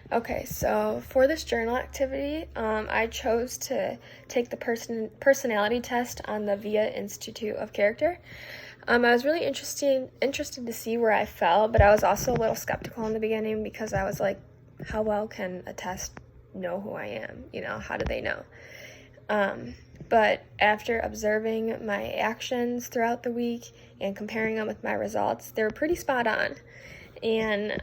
Okay, so for this journal activity, I chose to take the personality test on the VIA Institute of Character. I was really interested to see where I fell, but I was also a little skeptical in the beginning because I was like, how well can a test know who I am? How do they know? But after observing my actions throughout the week and comparing them with my results, they were pretty spot on. And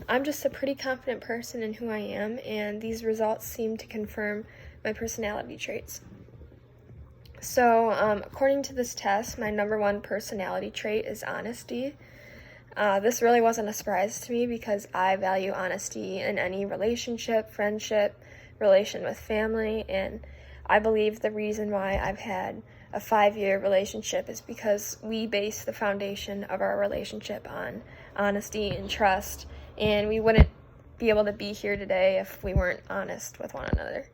I'm just a pretty confident person in who I am, and these results seem to confirm my personality traits. So, according to this test, my number one personality trait is honesty. This really wasn't a surprise to me because I value honesty in any relationship, friendship, relation with family, and I believe the reason why I've had a 5-year relationship is because we base the foundation of our relationship on honesty and trust, and we wouldn't be able to be here today if we weren't honest with one another.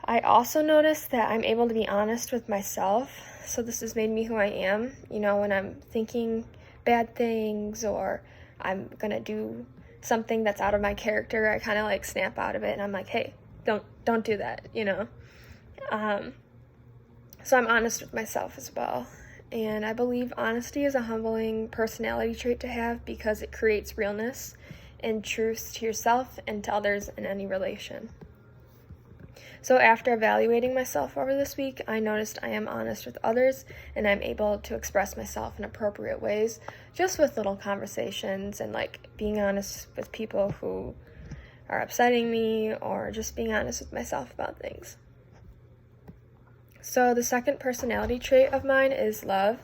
I also noticed that I'm able to be honest with myself, so this has made me who I am. When I'm thinking bad things or I'm gonna do something that's out of my character, I kind of like snap out of it and I'm like, hey, don't do that, So I'm honest with myself as well. And I believe honesty is a humbling personality trait to have because it creates realness and truth to yourself and to others in any relation. So after evaluating myself over this week, I noticed I am honest with others and I'm able to express myself in appropriate ways, just with little conversations and like being honest with people who are upsetting me or just being honest with myself about things. So the second personality trait of mine is love.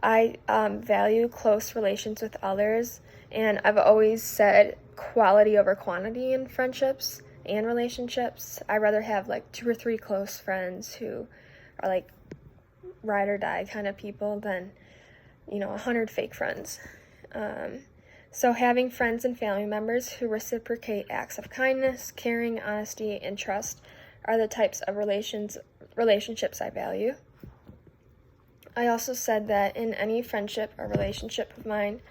I value close relations with others, and I've always said quality over quantity in friendships and relationships. I'd rather have like 2 or 3 close friends who are like ride or die kind of people than 100 fake friends. So having friends and family members who reciprocate acts of kindness, caring, honesty, and trust are the types of relationships I value. I also said that in any friendship or relationship of mine,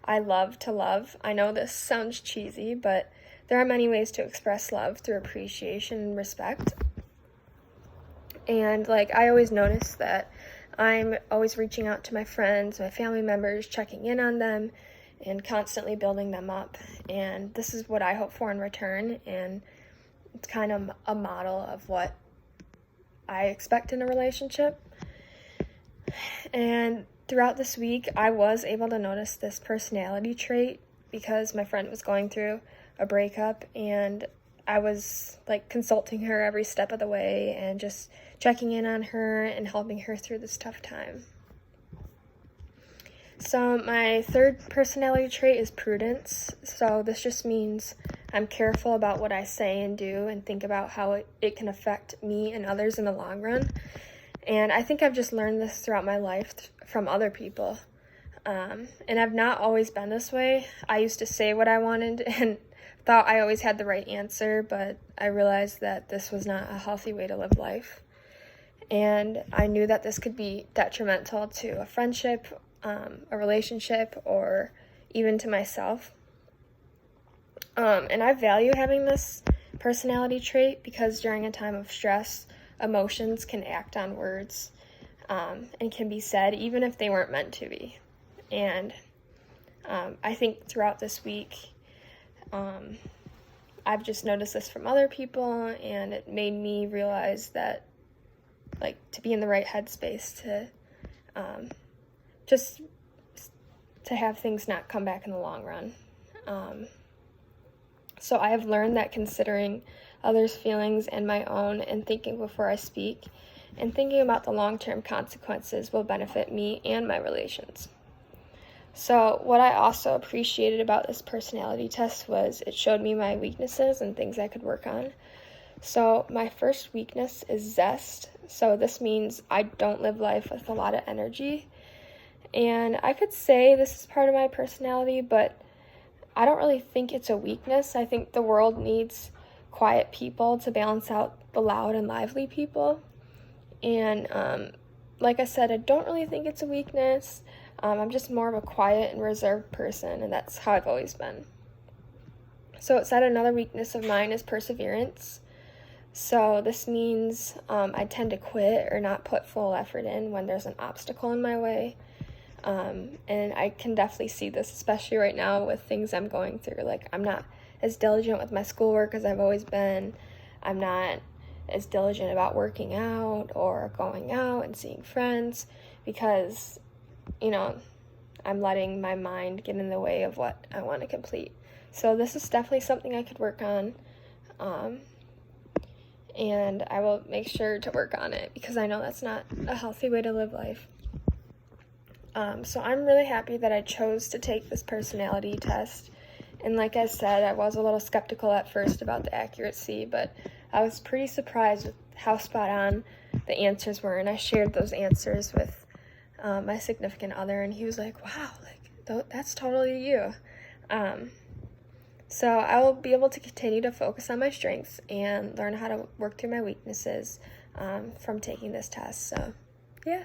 I love to love. I know this sounds cheesy, but there are many ways to express love through appreciation and respect. And I always notice that I'm always reaching out to my friends, my family members, checking in on them, and constantly building them up. And this is what I hope for in return, and it's kind of a model of what I expect in a relationship. And throughout this week, I was able to notice this personality trait because my friend was going through a breakup, and I was consulting her every step of the way and just checking in on her and helping her through this tough time. So my third personality trait is prudence. So this just means I'm careful about what I say and do and think about how it can affect me and others in the long run. And I think I've just learned this throughout my life from other people. And I've not always been this way. I used to say what I wanted and thought I always had the right answer, but I realized that this was not a healthy way to live life. And I knew that this could be detrimental to a friendship, a relationship, or even to myself. And I value having this personality trait because during a time of stress, emotions can act on words and can be said even if they weren't meant to be. And I think throughout this week, I've just noticed this from other people, and it made me realize that to be in the right headspace to just to have things not come back in the long run. So I have learned that considering others' feelings and my own and thinking before I speak and thinking about the long-term consequences will benefit me and my relations. So what I also appreciated about this personality test was it showed me my weaknesses and things I could work on. So my first weakness is zest. So this means I don't live life with a lot of energy. And I could say this is part of my personality, but I don't really think it's a weakness. I think the world needs quiet people to balance out the loud and lively people. And like I said, I don't really think it's a weakness. I'm just more of a quiet and reserved person, and that's how I've always been. So it said another weakness of mine is perseverance. So this means I tend to quit or not put full effort in when there's an obstacle in my way. And I can definitely see this, especially right now with things I'm going through. Like, I'm not as diligent with my schoolwork as I've always been. I'm not as diligent about working out or going out and seeing friends because, I'm letting my mind get in the way of what I want to complete. So this is definitely something I could work on. And I will make sure to work on it because I know that's not a healthy way to live life. So I'm really happy that I chose to take this personality test. And like I said, I was a little skeptical at first about the accuracy, but I was pretty surprised with how spot on the answers were. And I shared those answers with my significant other, and he was like, wow, that's totally you. So I will be able to continue to focus on my strengths and learn how to work through my weaknesses from taking this test. So, yeah.